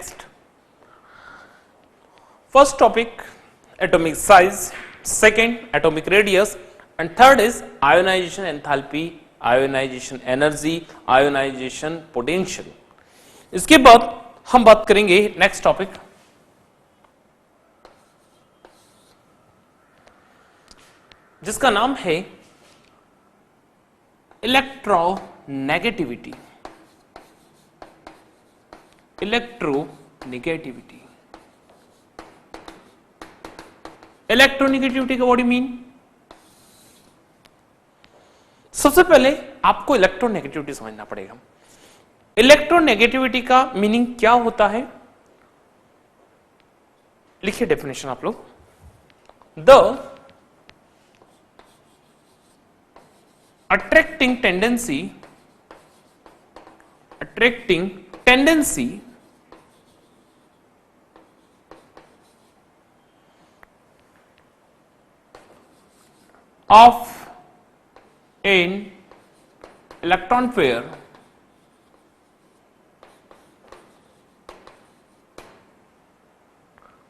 Next, first topic atomic size, second atomic radius, and third is ionization enthalpy, ionization energy, ionization potential. इसके बाद हम बात करेंगे next topic जिसका नाम है इलेक्ट्रोनेगेटिविटी। इलेक्ट्रोनेगेटिविटी इलेक्ट्रोनेगेटिविटी का व्हाट डू मीन? सबसे पहले आपको इलेक्ट्रोनेगेटिविटी समझना पड़ेगा। इलेक्ट्रोनेगेटिविटी का मीनिंग क्या होता है? लिखिए डेफिनेशन आप लोग। The attracting tendency of an electron pair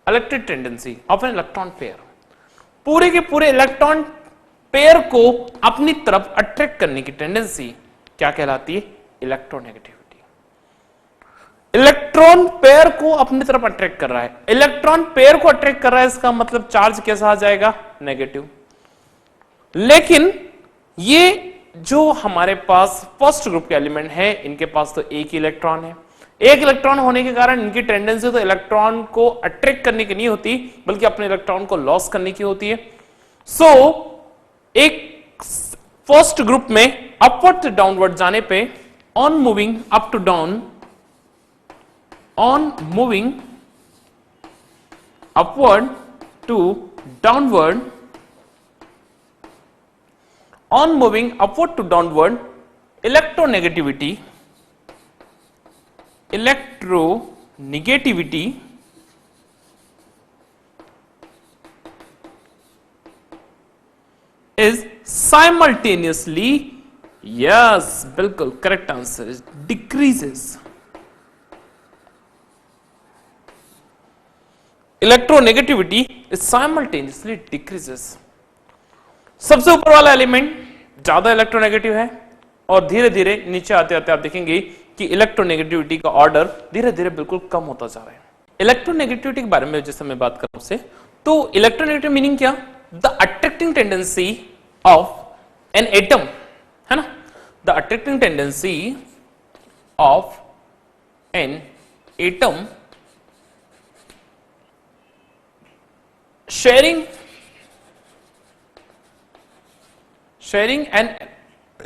electric tendency of an electron pair, पूरे के पूरे इलेक्ट्रॉन पेयर को अपनी तरफ अट्रैक्ट करने की टेंडेंसी क्या कहलाती है? इलेक्ट्रोनेगेटिविटी। इलेक्ट्रॉन पेयर को अपनी तरफ अट्रैक्ट कर रहा है, इलेक्ट्रॉन पेयर को अट्रैक्ट कर रहा है, इसका मतलब चार्ज कैसा आ जाएगा? नेगेटिव। लेकिन ये जो हमारे पास फर्स्ट ग्रुप के एलिमेंट है, इनके पास तो एक ही इलेक्ट्रॉन है। एक इलेक्ट्रॉन होने के कारण इनकी टेंडेंसी तो इलेक्ट्रॉन को अट्रैक्ट करने की नहीं होती, बल्कि अपने इलेक्ट्रॉन को लॉस करने की होती है। सो एक फर्स्ट ग्रुप में अपवर्ड से डाउनवर्ड जाने पे on moving up to down, on moving upward to downward, on moving upward to downward, electronegativity is simultaneously, yes, बिल्कुल correct answer is decreases. Electronegativity is simultaneously decreases. सबसे ऊपर वाला element ज्यादा electronegative है और धीरे धीरे नीचे आते आते आप देखेंगे कि इलेक्ट्रोनेगेटिविटी का ऑर्डर धीरे धीरे बिल्कुल कम होता जा रहा है। इलेक्ट्रोनेगेटिविटी के बारे में जैसे मैं बात कर रहा हूं से, तो इलेक्ट्रोनेगेटिव मीनिंग क्या? The attracting tendency of an atom, है ना? The attracting tendency of an atom sharing an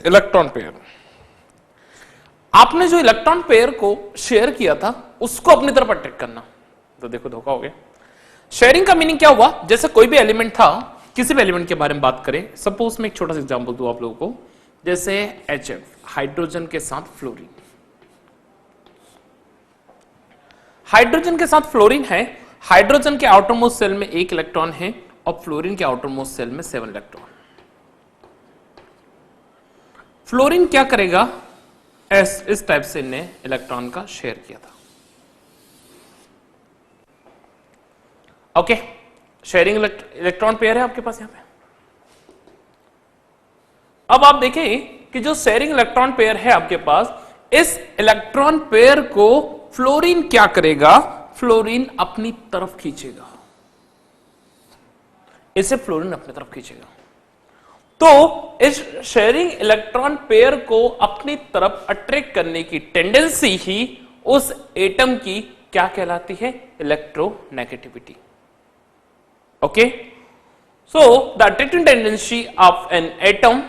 electron pair। आपने जो इलेक्ट्रॉन पेयर को शेयर किया था उसको अपनी तरफ अट्रैक्ट करना, तो देखो धोखा हो गया। शेयरिंग का मीनिंग क्या हुआ? जैसे कोई भी एलिमेंट था, किसी भी एलिमेंट के बारे में बात करें, सपोज मैं एक छोटा सा एग्जांपल दूं आप लोगों को, जैसे HF हाइड्रोजन के साथ फ्लोरीन, हाइड्रोजन के साथ फ्लोरीन है। हाइड्रोजन के आउटरमोस्ट सेल में एक इलेक्ट्रॉन है और फ्लोरीन के आउटरमोस्ट सेल में 7 इलेक्ट्रॉन। फ्लोरीन क्या करेगा? इस टाइप से ने इलेक्ट्रॉन का शेयर किया था। ओके, शेयरिंग इलेक्ट्रॉन पेयर है आपके पास यहां पे। अब आप देखें कि जो शेयरिंग इलेक्ट्रॉन पेयर है आपके पास, इस इलेक्ट्रॉन पेयर को फ्लोरीन क्या करेगा? फ्लोरीन अपनी तरफ खींचेगा, इसे फ्लोरीन अपनी तरफ खींचेगा। तो इस शेयरिंग इलेक्ट्रॉन पेयर को अपनी तरफ अट्रैक्ट करने की टेंडेंसी ही उस एटम की क्या कहलाती है? Electronegativity. Okay, so the attracting tendency of an atom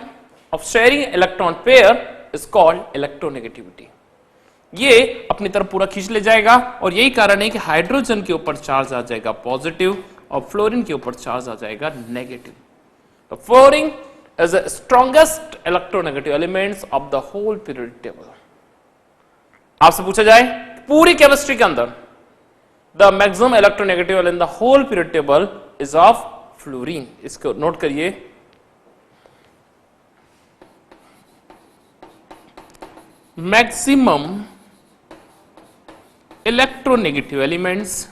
of sharing electron pair is called electronegativity। ये अपनी तरफ पूरा खींच ले जाएगा और यही कारण है कि हाइड्रोजन के ऊपर चार्ज आ जाएगा पॉजिटिव और फ्लोरीन के ऊपर चार्ज आ जाएगा नेगेटिव। तो fluorine is the strongest electronegative elements of the whole periodic table। आपसे पूछा जाए पूरी केमिस्ट्री के अंदर the maximum electronegative in the whole period table is of fluorine. इसको नोट करिए, maximum electronegative elements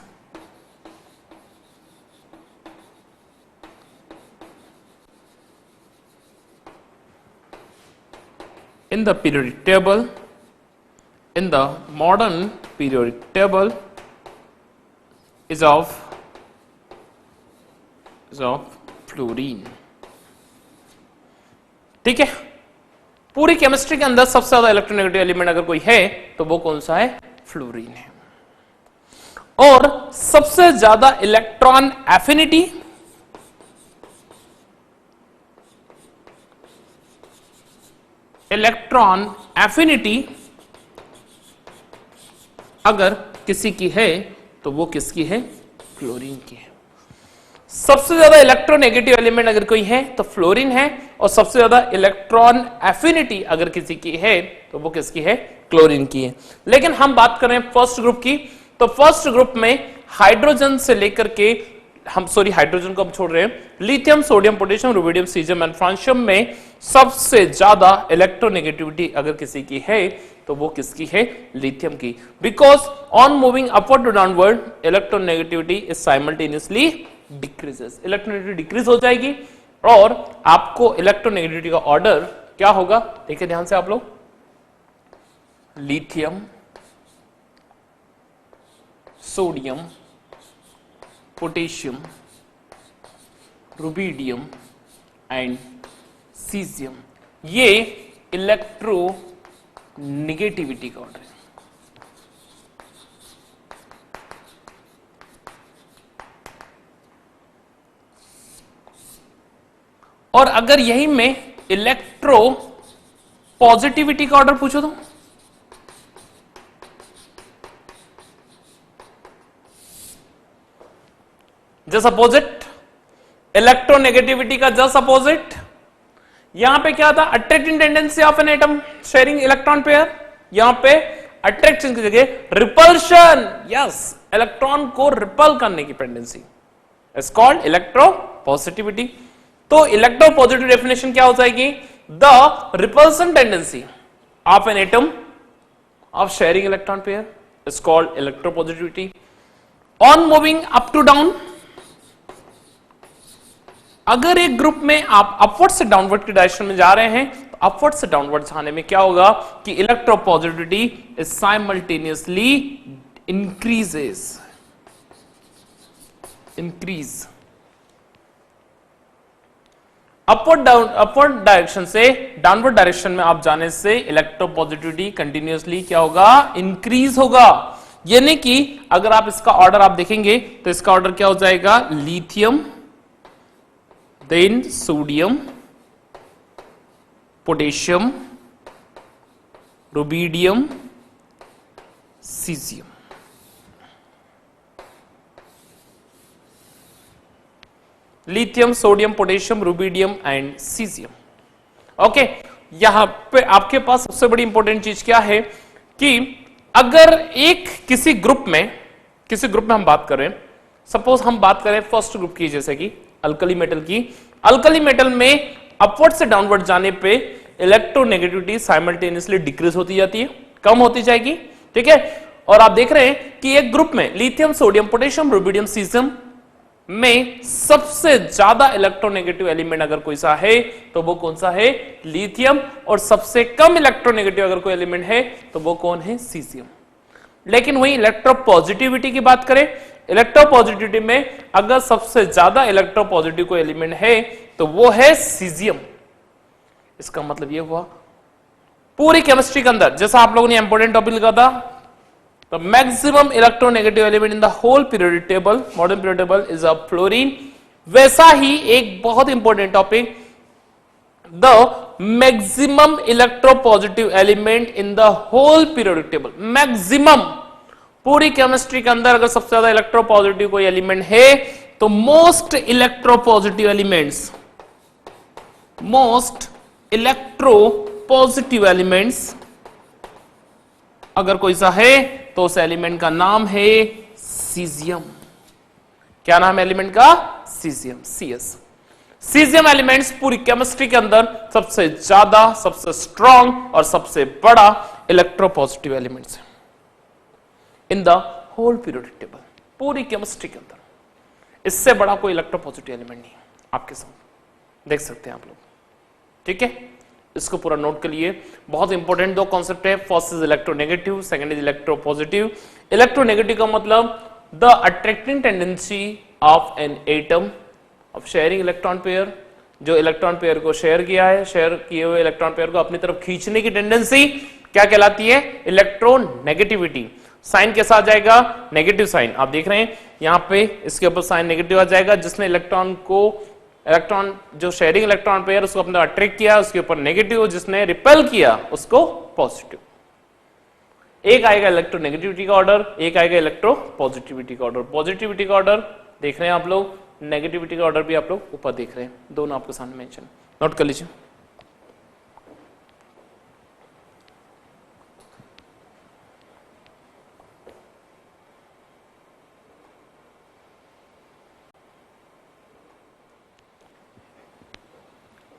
in the periodic table, in the modern periodic table is of fluorine. ठीक है, पूरी केमिस्ट्री के अंदर सबसे ज्यादा इलेक्ट्रोनेगेटिव एलिमेंट अगर कोई है तो वो कौन सा है? फ्लोरीन है। और सबसे ज्यादा इलेक्ट्रॉन एफिनिटी अगर किसी की है तो वो किसकी है? फ्लोरीन की है। सबसे ज्यादा इलेक्ट्रोनेगेटिव एलिमेंट अगर कोई है तो फ्लोरीन है, और सबसे ज्यादा इलेक्ट्रॉन एफिनिटी अगर किसी की है तो वो किसकी है? क्लोरीन की है। लेकिन हम बात कर रहे हैं फर्स्ट ग्रुप की, तो फर्स्ट ग्रुप में हाइड्रोजन से लेकर के हाइड्रोजन को हम छोड़ रहे हैं, lithium, sodium, potassium, rubidium, caesium and francium में सबसे ज्यादा इलेक्ट्रोनेगेटिविटी अगर किसी की है तो वो किसकी है? लिथियम की। Because on moving upward to downward electronegativity is simultaneously decreases. Electronegativity decrease हो जाएगी और आपको इलेक्ट्रोनेगेटिविटी का ऑर्डर क्या होगा? देखिए ध्यान से आप लोग, lithium, sodium, potassium, rubidium and caesium, ये इलेक्ट्रोनेगेटिविटी का ऑर्डर है। और अगर यही में इलेक्ट्रो पॉजिटिविटी का ऑर्डर पूछो तो जस्ट अपोजिट, इलेक्ट्रोनेगेटिविटी का जस्ट अपोजिट। यहां पे क्या था? Attracting tendency of an atom sharing electron pair, यहां पे अट्रैक्शन की जगह रिपल्शन। यस, इलेक्ट्रॉन को रिपल करने की tendency is called electropositivity. तो इलेक्ट्रो पॉजिटिव डेफिनेशन क्या हो जाएगी? The repulsion tendency of an atom of sharing electron pair is called electropositivity. On moving up to down, अगर एक group में आप अपवर्ड से डाउनवर्ड की डायरेक्शन में जा रहे हैं तो अपवर्ड से डाउनवर्ड जाने में क्या होगा कि electropositivity is simultaneously increase. Upward direction से डाउनवर्ड डायरेक्शन में आप जाने से इलेक्ट्रोपॉजिटिविटी कंटिन्यूअसली क्या होगा? इंक्रीज होगा। यानी कि अगर आप इसका ऑर्डर आप देखेंगे तो इसका ऑर्डर क्या हो जाएगा? Lithium, then sodium, potassium, rubidium, caesium. Lithium, sodium, potassium, rubidium and caesium. Okay, यहां पे आपके पास सबसे बड़ी इंपॉर्टेंट चीज क्या है कि अगर एक किसी ग्रुप में हम बात करें, सपोज हम बात करें फर्स्ट ग्रुप की, जैसे कि अल्कली मेटल की, अल्कली मेटल में अपवर्ड से डाउनवर्ड जाने पे इलेक्ट्रोनेगेटिविटी साइमल्टेनियसली डिक्रीज होती जाती है, कम होती जाएगी। ठीक है, और आप देख रहे हैं कि एक ग्रुप में lithium, sodium, potassium, rubidium, caesium में सबसे ज्यादा इलेक्ट्रोनेगेटिव एलिमेंट अगर कोई सा है तो वो कौन सा है? लिथियम। और सबसे कम इलेक्ट्रोनेगेटिव अगर कोई एलिमेंट है तो वो कौन है? सीजियम। लेकिन वही इलेक्ट्रोपॉजिटिविटी की बात करें, इलेक्ट्रोपॉजिटिविटी में अगर सबसे ज्यादा इलेक्ट्रोपॉजिटिव कोई एलिमेंट है तो वो है सीजियम। इसका मतलब ये हुआ पूरी केमिस्ट्री के अंदर, जैसा आप लोगों ने इंपॉर्टेंट टॉपिक लिखा था, तो maximum electronegative element in the whole periodic table, modern periodic table is a fluorine. वैसा ही एक बहुत important topic, the maximum electropositive element in the whole periodic table. Maximum पूरी केमिस्ट्री के अंदर अगर सबसे ज्यादा इलेक्ट्रोपॉजिटिव कोई एलिमेंट है तो मोस्ट इलेक्ट्रोपॉजिटिव एलिमेंट्स अगर कोई सा है तो उस एलिमेंट का नाम है सीजियम। क्या नाम है एलिमेंट का? Caesium, CS। सीजियम एलिमेंट्स पूरी केमिस्ट्री के अंदर सबसे ज्यादा, सबसे स्ट्रॉन्ग और सबसे बड़ा इलेक्ट्रोपॉजिटिव एलिमेंट्स है। In the whole periodic table, पूरी केमिस्ट्री के अंदर। इससे बड़ा कोई इलेक्ट्रोपॉजिटिव एलिमेंट नहीं है आपके साथ, देख सकते हैं आप लोग। ठीक है, इसको पूरा नोट कर लिए। बहुत इंपॉर्टेंट दो कॉन्सेप्ट है, first is electronegative, second is electropositive. Electronegative का मतलब the attracting tendency of an atom of sharing electron pair, जो इलेक्ट्रॉन पेयर को शेयर किया है, शेयर किए हुए इलेक्ट्रॉन पेयर को अपनी तरफ खींचने की टेंडेंसी क्या कहलाती है? इलेक्ट्रोनेगेटिविटी। साइन कैसा आ जाएगा? Negative sign. आप देख रहे हैं यहां पे इसके ऊपर साइन नेगेटिव आ जाएगा, जिसने इलेक्ट्रॉन जो शेयरिंग इलेक्ट्रॉन पेयर उसको अपने अट्रैक्ट किया उसके ऊपर नेगेटिव, जिसने रिपेल किया उसको पॉजिटिव। एक आएगा इलेक्ट्रोनेगेटिविटी का ऑर्डर, एक आएगा इलेक्ट्रोपॉजिटिविटी का ऑर्डर। पॉजिटिविटी का ऑर्डर देख रहे हैं आप लोग, नेगेटिविटी का ऑर्डर भी आप लोग ऊपर देख रहे हैं, दोनों आपके सामने मेंशन, नोट कर लीजिए।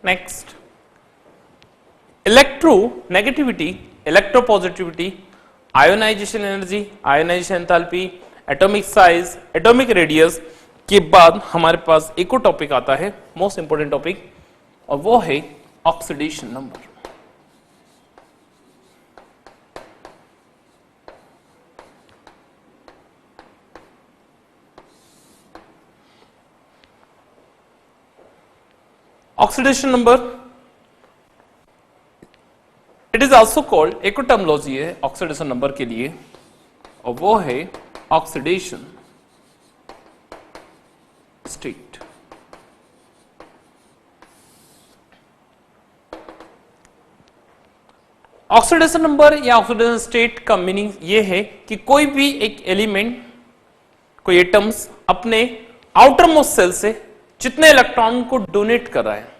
Next, electronegativity, electropositivity, ionisation energy, ionisation enthalpy, atomic size, atomic radius के बाद हमारे पास एक और टॉपिक आता है, मोस्ट इंपोर्टेंट टॉपिक, और वो है oxidation number. Oxidation number, it is also called, एक और टर्मिनोलॉजी है ऑक्सीडेशन नंबर के लिए, और वो है ऑक्सीडेशन स्टेट। ऑक्सीडेशन नंबर या ऑक्सीडेशन स्टेट का मीनिंग ये है कि कोई भी एक एलिमेंट, कोई एटम्स अपने आउटर मोस्ट सेल से जितने इलेक्ट्रॉन को डोनेट कर रहा है,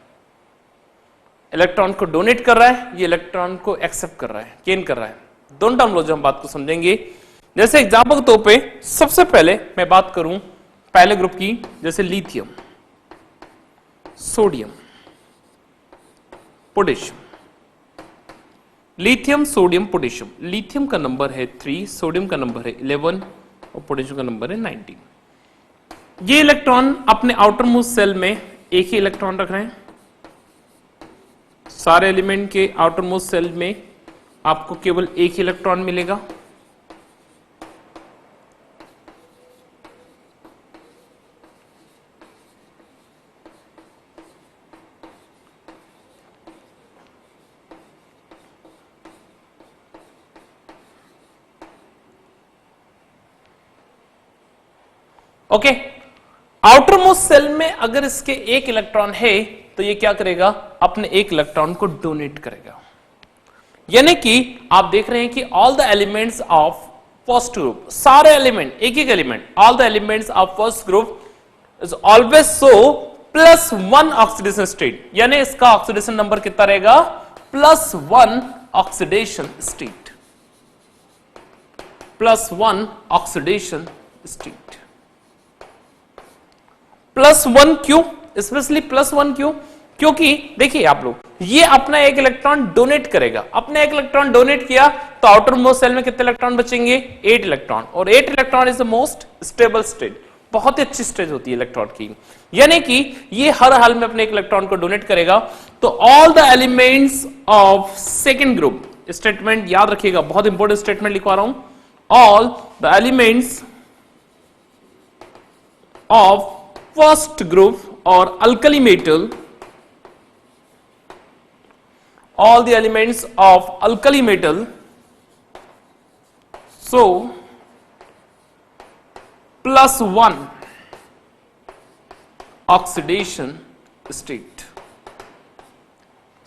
इलेक्ट्रॉन को डोनेट कर रहा है, ये इलेक्ट्रॉन को एक्सेप्ट कर रहा है, गेन कर रहा है। दोनों टर्मिनोलॉजी हम बात को समझेंगे। जैसे एग्जांपल के तौर पे सबसे पहले मैं बात करूं पहले ग्रुप की, जैसे lithium, sodium, potassium. Lithium, sodium, potassium. Lithium का नंबर है 3, सोडियम का नंबर है 11 और पोटेशियम का नंबर है 19। ये इलेक्ट्रॉन अपने आउटर मोस्ट सेल में एक ही इलेक्ट्रॉन रख रहे हैं। सारे एलिमेंट के आउटर मोस्ट सेल में आपको केवल एक ही इलेक्ट्रॉन मिलेगा। ओके, आउटर मोस्ट सेल में अगर इसके एक इलेक्ट्रॉन है तो ये क्या करेगा? अपने एक इलेक्ट्रॉन को डोनेट करेगा। यानी कि आप देख रहे हैं कि all the elements of first group, सारे एलिमेंट, एक एक element, all the elements of first group is always so +1 oxidation state. यानी इसका ऑक्सीडेशन नंबर कितना रहेगा? +1 ऑक्सीडेशन स्टेट, +1 ऑक्सीडेशन स्टेट। +1 क्यों? स्पेशली +1 क्यों? क्योंकि देखिए आप लोग, ये अपना एक इलेक्ट्रॉन डोनेट करेगा, अपने एक इलेक्ट्रॉन डोनेट किया तो आउटर मोस्ट सेल में कितने इलेक्ट्रॉन बचेंगे? 8 इलेक्ट्रॉन, और 8 electron is the most stable state, बहुत ही अच्छी स्टेज होती है इलेक्ट्रॉन की। यानी कि ये हर हाल में अपने एक इलेक्ट्रॉन को डोनेट करेगा। तो all the elements of second group, statement याद रखिएगा, बहुत इंपॉर्टेंट स्टेटमेंट लिखवा रहा हूं, all the elements of first group और alkali metal, all the elements of alkali metal, so +1 oxidation state।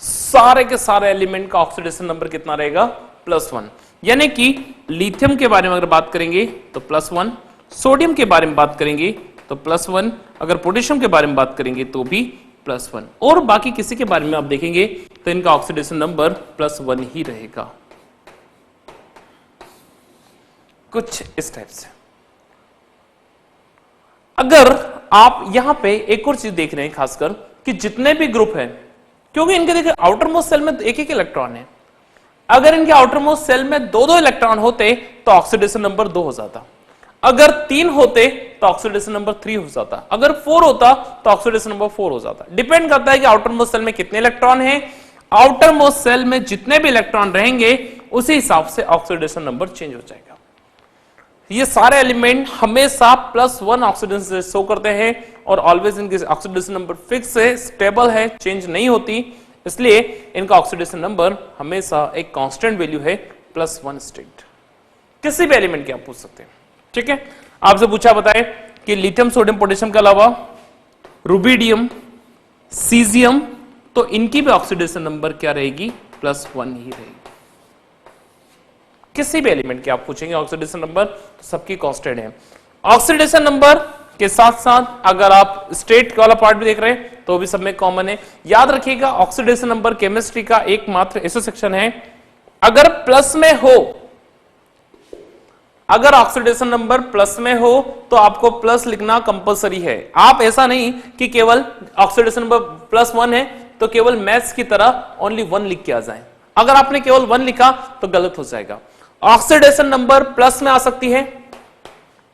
सारे के सारे एलिमेंट का ऑक्सीडेशन नंबर कितना रहेगा? +1। यानी कि लिथियम के बारे में अगर बात करेंगे तो +1, सोडियम के बारे में बात करेंगे तो +1, अगर पोटेशियम के बारे में बात करेंगे तो भी +1, और बाकी किसी के बारे में आप देखेंगे तो इनका ऑक्सीडेशन नंबर +1 ही रहेगा, कुछ इस टाइप से। अगर आप यहां पे एक और चीज देख रहे हैं खासकर कि जितने भी ग्रुप हैं, क्योंकि इनके देखिए आउटर मोस्ट सेल में एक एक इलेक्ट्रॉन है, अगर इनके आउटर मोस्ट सेल में दो दो इलेक्ट्रॉन होते तो ऑक्सीडेशन नंबर 2 हो जाता, अगर 3 होते तो ऑक्सीडेशन नंबर 3 हो जाता, अगर 4 होता तो ऑक्सीडेशन नंबर 4 हो जाता। डिपेंड करता है कि आउटर मोस्ट सेल में कितने इलेक्ट्रॉन हैं, आउटर मोस्ट सेल में जितने भी इलेक्ट्रॉन रहेंगे उसी हिसाब से ऑक्सीडेशन नंबर चेंज हो जाएगा। ये सारे एलिमेंट हमेशा +1 ऑक्सीडेशन से शो करते हैं और ऑलवेज इनके ऑक्सीडेशन नंबर फिक्स है, स्टेबल है, चेंज नहीं होती, इसलिए इनका ऑक्सीडेशन नंबर हमेशा एक कांस्टेंट वैल्यू है +1 स्टेट। किसी भी एलिमेंट के आप पूछ सकते हैं, ठीक है। आपसे पूछा बताए कि लिथियम सोडियम पोटेशियम के अलावा रुबिडियम सीजियम, तो इनकी भी ऑक्सीडेशन नंबर क्या रहेगी, +1 ही रहेगी। किसी भी एलिमेंट के आप पूछेंगे ऑक्सीडेशन नंबर तो सबकी कांस्टेंट है। ऑक्सीडेशन नंबर के साथ साथ अगर आप स्टेट वाला पार्ट भी देख रहे हैं तो भी सब में कॉमन है। याद रखिएगा ऑक्सीडेशन नंबर केमिस्ट्री का एकमात्र ऐसा सेक्शन है, अगर प्लस में हो, अगर ऑक्सीडेशन नंबर प्लस में हो तो आपको प्लस लिखना कंपलसरी है। आप ऐसा नहीं कि केवल ऑक्सीडेशन नंबर +1 है तो केवल मैथ्स की तरह ओनली 1 लिख के आ जाए। अगर आपने केवल 1 लिखा तो गलत हो जाएगा। ऑक्सीडेशन नंबर प्लस में आ सकती है,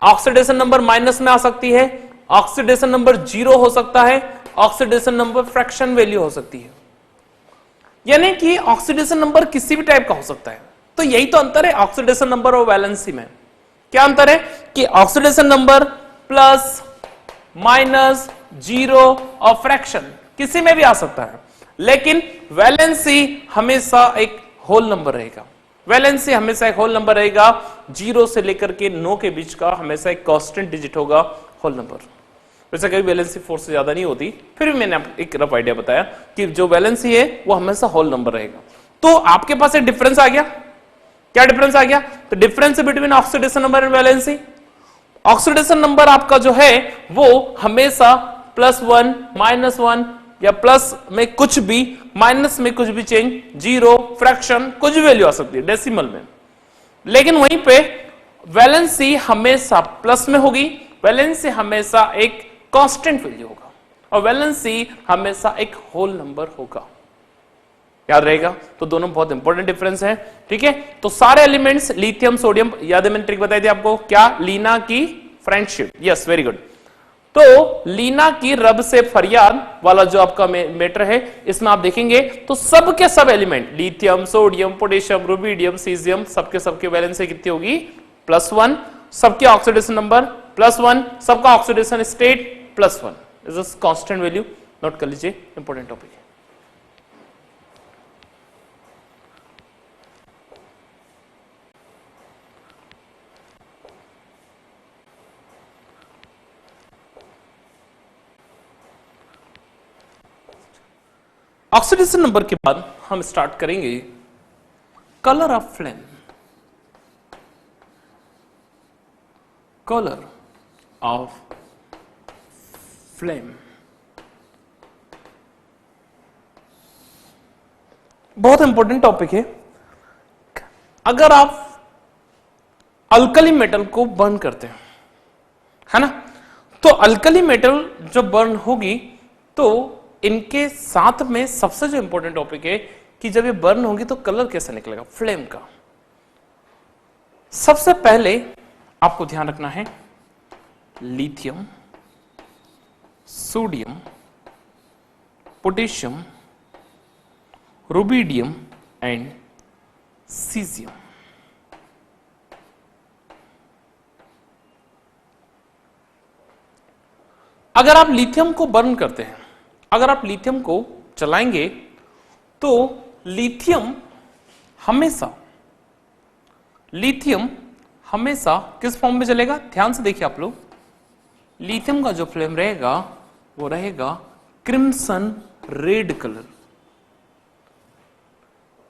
ऑक्सीडेशन नंबर माइनस में आ सकती है, ऑक्सीडेशन नंबर 0 हो सकता है, ऑक्सीडेशन नंबर फ्रैक्शन वैल्यू हो सकती है, यानी कि ऑक्सीडेशन नंबर किसी भी टाइप का हो सकता है। तो यही तो अंतर है ऑक्सीडेशन नंबर और वैलेंसी में। क्या अंतर है कि ऑक्सीडेशन नंबर प्लस, माइनस, 0 और फ्रैक्शन किसी में भी आ सकता है, लेकिन वैलेंसी हमेशा एक होल नंबर रहेगा। वैलेंसी हमेशा एक होल नंबर रहेगा, 0 से लेकर के 9 के बीच का हमेशा एक कांस्टेंट डिजिट होगा होल नंबर। वैसे कभी वैलेंसी 4 से ज्यादा नहीं होती, फिर भी मैंने एक रफ आइडिया बताया कि जो वैलेंसी है वो हमेशा होल नंबर रहेगा। तो आपके पास एक डिफरेंस आ गया। क्या डिफरेंस आ गया? तो difference between oxidation number and valency. Oxidation number आपका जो है वो हमेशा +1, -1 या प्लस में कुछ भी, माइनस में कुछ भी चेंज, 0, फ्रैक्शन, कुछ भी वैल्यू आ सकती है डेसिमल में। लेकिन वहीं पे वैलेंसी हमेशा प्लस में होगी, वैलेंसी हमेशा एक कांस्टेंट वैल्यू होगा और वैलेंसी हमेशा एक होल नंबर होगा। याद रहेगा? तो दोनों बहुत इंपॉर्टेंट डिफरेंस है, ठीक है। तो सारे एलिमेंट्स लिथियम सोडियम, याद है मैंने ट्रिक बताई थी आपको, क्या? लीना की फ्रेंडशिप, यस वेरी गुड। तो लीना की रब से फरियाद वाला जो आपका मैटर है, इसमें आप देखेंगे तो सब के सब element lithium sodium potassium rubidium caesium सबके सबके वैलेंसी कितनी होगी? +1। सबके ऑक्सीडेशन नंबर +1, सबका oxidation state +1 is a constant value. Note कर लीजिए, इंपॉर्टेंट टॉपिक है। ऑक्सीडेशन नंबर के बाद हम स्टार्ट करेंगे colour of flame. Colour of flame बहुत इंपॉर्टेंट टॉपिक है। अगर आप अल्कली मेटल को बर्न करते हैं, है ना, तो अल्कली मेटल जब बर्न होगी तो इनके साथ में सबसे जो इंपॉर्टेंट टॉपिक है कि जब ये बर्न होगी तो कलर कैसे निकलेगा फ्लेम का। सबसे पहले आपको ध्यान रखना है lithium sodium potassium rubidium and caesium. अगर आप लिथियम को बर्न करते हैं, अगर आप लिथियम को चलाएंगे तो लिथियम हमेशा किस फॉर्म में चलेगा? ध्यान से देखिए आप लोग, लिथियम का जो फ्लेम रहेगा वो रहेगा क्रिम्सन रेड कलर।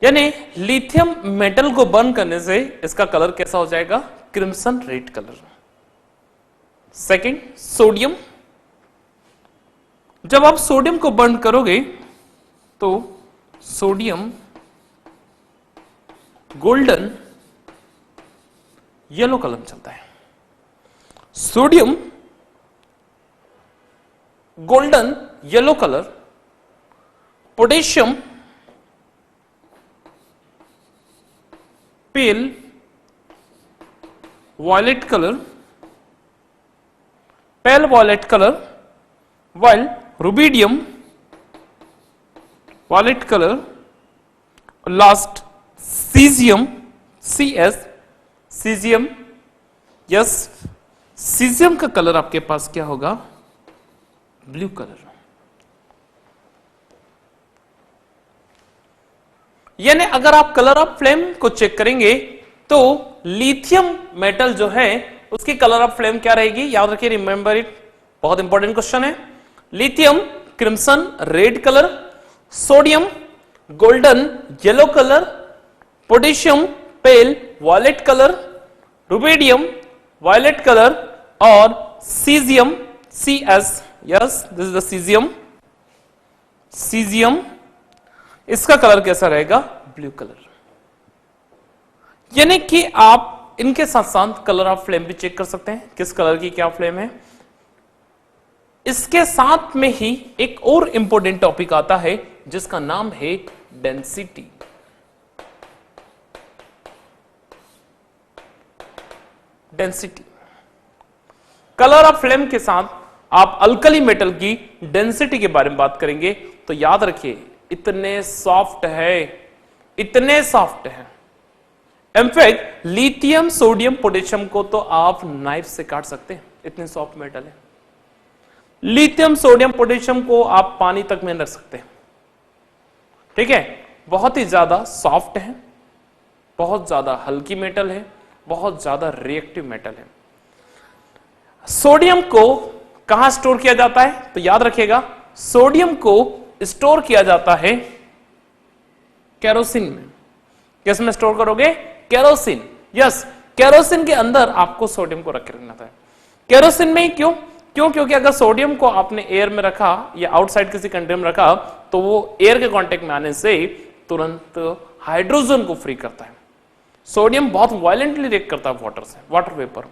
यानी लिथियम मेटल को बर्न करने से इसका कलर कैसा हो जाएगा? Crimson red colour. Second, sodium. जब आप सोडियम को बर्न करोगे तो सोडियम गोल्डन येलो कलर में चलता है। Sodium golden yellow colour, potassium pale violet colour, pale violet colour, while rubidium violet color, last cesium, CS cesium, yes caesium का colour आपके पास क्या होगा, ब्लू कलर। यानी अगर आप कलर ऑफ फ्लेम को चेक करेंगे तो लिथियम मेटल जो है उसकी कलर ऑफ फ्लेम क्या रहेगी, याद रखिए, रिमेंबर इट, बहुत इंपॉर्टेंट क्वेश्चन है। Lithium crimson red colour, sodium golden yellow colour, potassium pale violet colour, rubidium violet colour और caesium CS, yes this is the caesium, caesium इसका कलर कैसा रहेगा, ब्लू कलर। यानी कि आप इनके साथ साथ कलर ऑफ फ्लेम भी चेक कर सकते हैं, किस कलर की क्या फ्लेम है। इसके साथ में ही एक और इंपॉर्टेंट टॉपिक आता है जिसका नाम है density. Density, colour of flame के साथ आप अल्कली मेटल की डेंसिटी के बारे में बात करेंगे तो याद रखिए इतने सॉफ्ट है, इतने सॉफ्ट है। इनफैक्ट लिथियम सोडियम पोटेशियम को तो आप नाइफ से काट सकते हैं, इतने सॉफ्ट मेटल है। लिथियम सोडियम पोटेशियम को आप पानी तक में रख सकते हैं, ठीक है, बहुत ही ज्यादा सॉफ्ट है, बहुत ज्यादा हल्की मेटल है, बहुत ज्यादा रिएक्टिव मेटल है। सोडियम को कहां स्टोर किया जाता है, तो याद रखिएगा सोडियम को स्टोर किया जाता है केरोसिन में। किस में स्टोर करोगे, केरोसिन, यस केरोसिन के अंदर आपको सोडियम को रख के रखना था। केरोसिन में ही क्यों, क्योंकि अगर सोडियम को आपने एयर में रखा या आउटसाइड किसी कंटेनर में रखा तो वो एयर के कांटेक्ट में आने से तुरंत हाइड्रोजन को फ्री करता है। सोडियम बहुत वायलेंटली रिएक्ट करता है वाटर से, वाटर वेपर,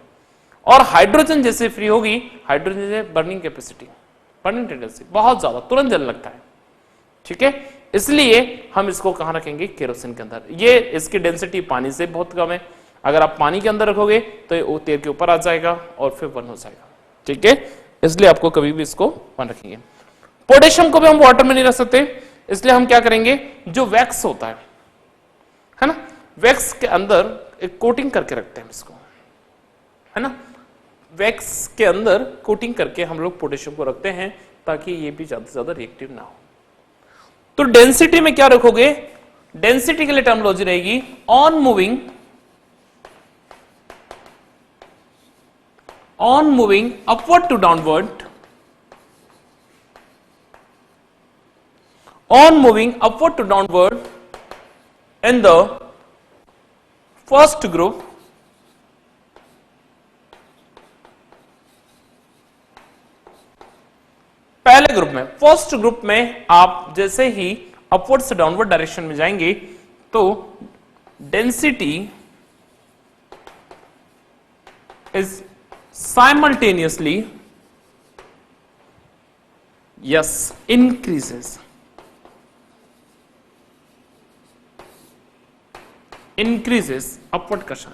और हाइड्रोजन जैसे फ्री होगी, हाइड्रोजन से बर्निंग कैपेसिटी, बर्निंग टेंडेंसी बहुत ज्यादा, तुरंत जलने लगता है, ठीक है। इसलिए हम इसको कहां रखेंगे, केरोसिन के अंदर। ये इसकी डेंसिटी पानी से बहुत कम है, अगर आप पानी के अंदर रखोगे तो ये तेल के ऊपर आ जाएगा और फिर बर्न हो जाएगा, ठीक है। इसलिए आपको कभी भी इसको मान रखेंगे। पोटेशियम को भी हम वाटर में नहीं रख सकते, इसलिए हम क्या करेंगे, जो वैक्स होता है ना, वैक्स के अंदर एक कोटिंग करके रखते हैं इसको, है ना, वैक्स के अंदर कोटिंग करके हम लोग पोटेशियम को रखते हैं ताकि ये भी ज्यादा से ज्यादा रिएक्टिव ना हो। तो डेंसिटी में क्या रखोगे, डेंसिटी के लिए टर्मिनोलॉजी रहेगी on moving upward to downward, on moving upward to downward in the first group, पहले ग्रुप में, फर्स्ट ग्रुप में आप जैसे ही अपवर्ड से डाउनवर्ड डायरेक्शन में जाएंगे तो density is simultaneously increases upward cushion।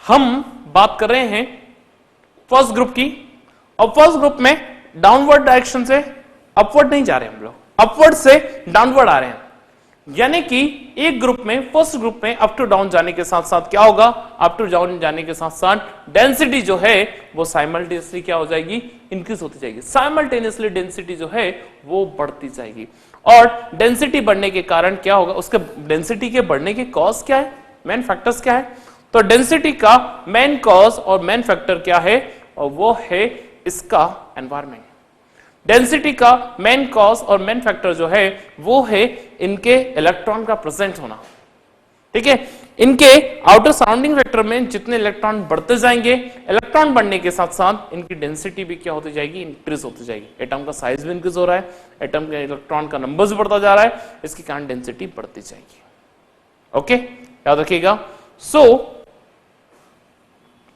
हम बात कर रहे हैं फर्स्ट ग्रुप की, और फर्स्ट ग्रुप में डाउनवर्ड डायरेक्शन से अपवर्ड नहीं जा रहे हम लोग, अपवर्ड से डाउनवर्ड आ रहे हैं। यानी कि एक ग्रुप में, फर्स्ट ग्रुप में अप टू डाउन जाने के साथ साथ क्या होगा, अप टू डाउन जाने के साथ साथ डेंसिटी जो है वो साइमल्टेनियसली क्या हो जाएगी, इंक्रीज होती जाएगी। साइमल्टेनियसली डेंसिटी जो है वो बढ़ती जाएगी, और डेंसिटी बढ़ने के कारण क्या होगा, उसके डेंसिटी के बढ़ने के कॉज क्या है, मेन फैक्टर्स क्या है, तो डेंसिटी का मेन कॉज और मेन फैक्टर क्या है, और वो है इसका एनवायरमेंट। डेंसिटी का मेन कॉज और मेन फैक्टर जो है वो है इनके इलेक्ट्रॉन का प्रेजेंट होना, ठीक है। इनके आउटर सराउंडिंग वेक्टर में जितने इलेक्ट्रॉन बढ़ते जाएंगे, इलेक्ट्रॉन बढ़ने के साथ साथ इनकी डेंसिटी भी क्या होती जाएगी, इंक्रीज होती जाएगी। एटम का साइज भी इंक्रीज हो रहा है, एटम के इलेक्ट्रॉन का नंबर भी बढ़ता जा रहा है, इसके कारण डेंसिटी बढ़ती जाएगी। ओके, याद रखिएगा।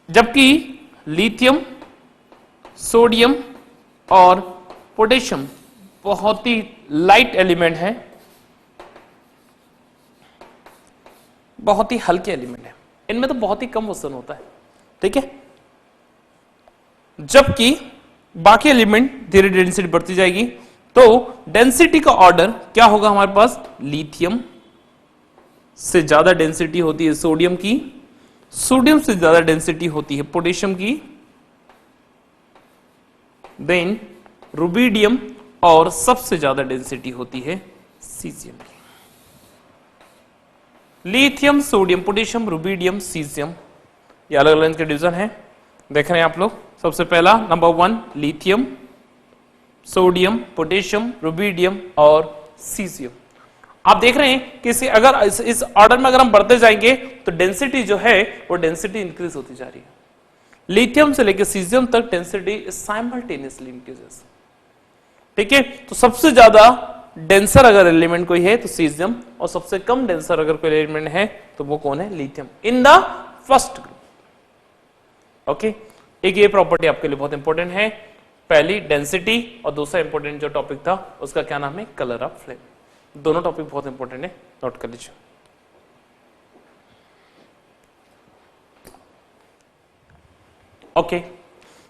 जबकि लिथियम, सोडियम और पोटेशियम बहुत ही लाइट एलिमेंट है, बहुत ही हल्के एलिमेंट है, इनमें तो बहुत ही कम वजन होता है, ठीक है, जबकि बाकी एलिमेंट धीरे धीरे डेंसिटी बढ़ती जाएगी। तो डेंसिटी का ऑर्डर क्या होगा हमारे पास, लिथियम से ज्यादा डेंसिटी होती है सोडियम की, सोडियम से ज्यादा डेंसिटी होती है पोटेशियम की, देन रुबिडियम, और सबसे ज्यादा डेंसिटी होती है सीजियम की। Lithium, sodium, potassium, rubidium, caesium, ये अलग अलग के डिवीजन है, देख रहे हैं आप लोग। सबसे पहला number 1 lithium, sodium, potassium, rubidium और सीजियम। आप देख रहे हैं कि अगर इस ऑर्डर में अगर हम बढ़ते जाएंगे तो डेंसिटी जो है वो डेंसिटी इंक्रीज होती जा रही है। लिथियम से लेकर सीजियम तक डेंसिटी साइमल्टेनियसली इंक्रीजेस, ठीक है। तो सबसे ज्यादा डेंसर अगर एलिमेंट कोई है तो सीजियम, और सबसे कम डेंसर अगर कोई एलिमेंट है तो वो कौन है, lithium, in the first group. Okay, एक ये प्रॉपर्टी आपके लिए बहुत इंपॉर्टेंट है, पहली डेंसिटी और दूसरा इंपॉर्टेंट जो टॉपिक था उसका क्या नाम है, कलर ऑफ फ्लेम। दोनों टॉपिक बहुत इंपॉर्टेंट है, नोट कर लीजिए। ओके,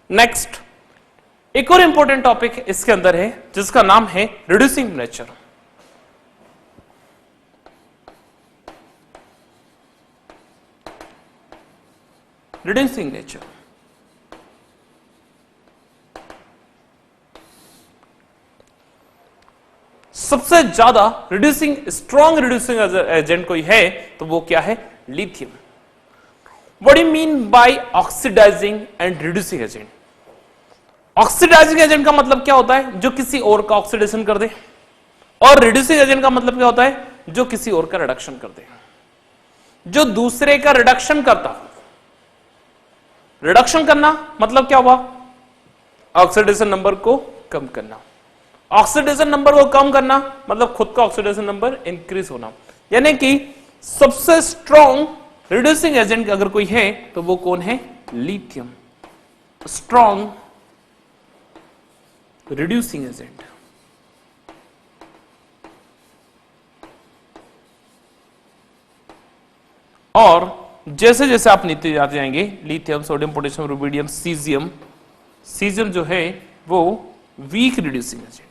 नेक्स्ट एक और इंपॉर्टेंट टॉपिक इसके अंदर है जिसका नाम है रिड्यूसिंग नेचर। रिड्यूसिंग नेचर सबसे ज्यादा रिड्यूसिंग, स्ट्रॉन्ग रिड्यूसिंग एजेंट कोई है तो वो क्या है, lithium. What do you mean by oxidising and reducing agent? Oxidising agent का मतलब क्या होता है, जो किसी और का ऑक्सीडेशन कर दे, और रिड्यूसिंग एजेंट का मतलब क्या होता है, जो किसी और का रिडक्शन कर दे। जो दूसरे का रिडक्शन करता, रिडक्शन करना मतलब क्या हुआ, ऑक्सीडेशन नंबर को कम करना। ऑक्सीडेशन नंबर को कम करना मतलब खुद का ऑक्सीडेशन नंबर इंक्रीज होना। यानी कि सबसे स्ट्रॉन्ग रिड्यूसिंग एजेंट अगर कोई है तो वो कौन है, लिथियम, स्ट्रॉन्ग रिड्यूसिंग एजेंट। और जैसे जैसे आप नीचे जाते जाएंगे, lithium, sodium, potassium, rubidium, caesium, caesium जो है वो वीक रिड्यूसिंग एजेंट।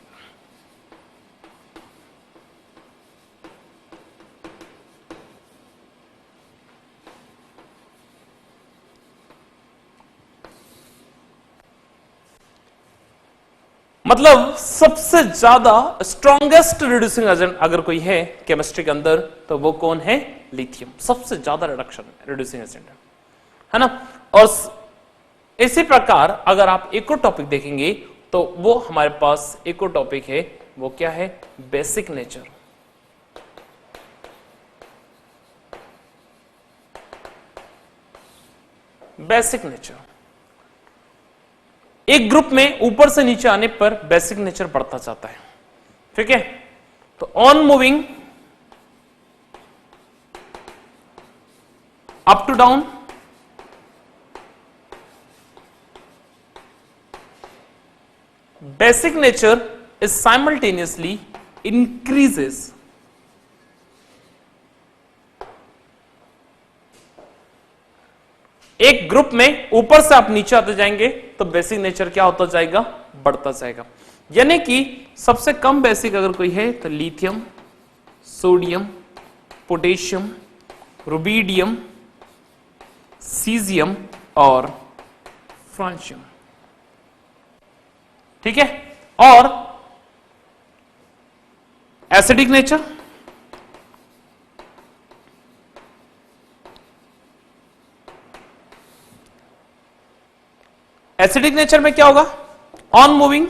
मतलब सबसे ज्यादा स्ट्रॉन्गेस्ट रिड्यूसिंग एजेंट अगर कोई है केमिस्ट्री के अंदर तो वो कौन है, लिथियम, सबसे ज्यादा रिडक्शन रिड्यूसिंग एजेंट है ना। और इसी प्रकार अगर आप एक और टॉपिक देखेंगे तो वो हमारे पास एक और टॉपिक है, वो क्या है, बेसिक नेचर। बेसिक नेचर एक ग्रुप में ऊपर से नीचे आने पर बेसिक नेचर बढ़ता जाता है, ठीक है। तो on moving up to down, basic nature is simultaneously increases. एक ग्रुप में ऊपर से आप नीचे आते जाएंगे तो बेसिक नेचर क्या होता जाएगा, बढ़ता जाएगा। यानी कि सबसे कम बेसिक अगर कोई है तो lithium, sodium, potassium, rubidium, caesium और फ्रांशियम, ठीक है। और एसिडिक नेचर, एसिडिक नेचर में क्या होगा, on moving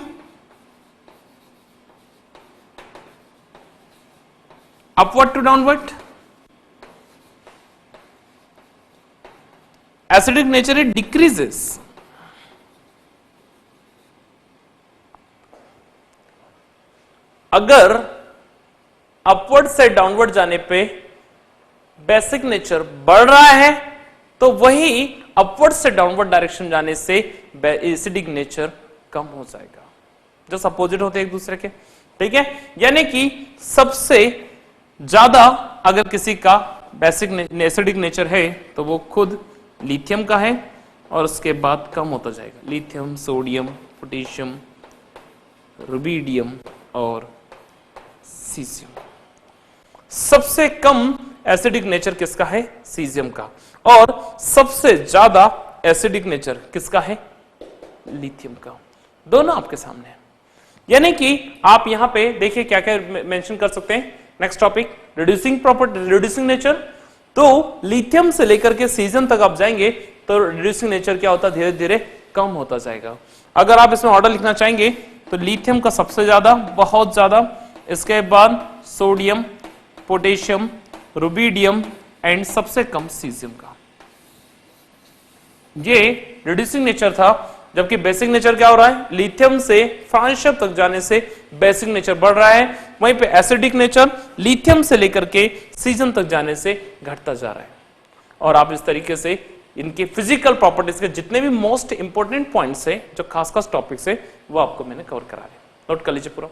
upward to downward, acidic nature it decreases. अगर अपवर्ड से डाउनवर्ड जाने पे बेसिक नेचर बढ़ रहा है तो वही अपवर्ड से डाउनवर्ड डायरेक्शन जाने से एसिडिक नेचर कम हो जाएगा, जो अपोजिट होते हैं एक दूसरे के, ठीक है। यानी कि सबसे ज्यादा अगर किसी का बेसिक एसिडिक नेचर है तो वो खुद लिथियम का है और उसके बाद कम होता जाएगा, लिथियम, सोडियम, पोटेशियम, रुबिडियम और सीजियम। सबसे कम एसिडिक नेचर किसका है? सीजियम का। और सबसे ज्यादा एसिडिक नेचर किसका है? लिथियम का। दोनों आपके सामने है। यानी कि आप यहां पे देखिए क्या क्या मेंशन कर सकते हैं। Next topic, reducing property, reducing nature. तो लिथियम से लेकर के सीजियम तक आप जाएंगे तो रिड्यूसिंग नेचर क्या होता है? धीरे धीरे कम होता जाएगा। अगर आप इसमें ऑर्डर लिखना चाहेंगे तो लिथियम का सबसे ज्यादा, बहुत ज्यादा, इसके बाद सोडियम, पोटेशियम, रुबिडियम एंड सबसे कम सीजियम का। ये रिड्यूसिंग नेचर था। जबकि बेसिक नेचर क्या हो रहा है? लिथियम से फ्रांशियम तक जाने से बेसिक नेचर बढ़ रहा है। वहीं पे एसिडिक नेचर लिथियम से लेकर के सीजियम तक जाने से घटता जा रहा है। और आप इस तरीके से इनके फिजिकल प्रॉपर्टीज के जितने भी मोस्ट इंपोर्टेंट पॉइंट्स है, जो खास खास टॉपिक्स है, वो आपको मैंने कवर करा दिया। नोट कर लीजिए पूरा।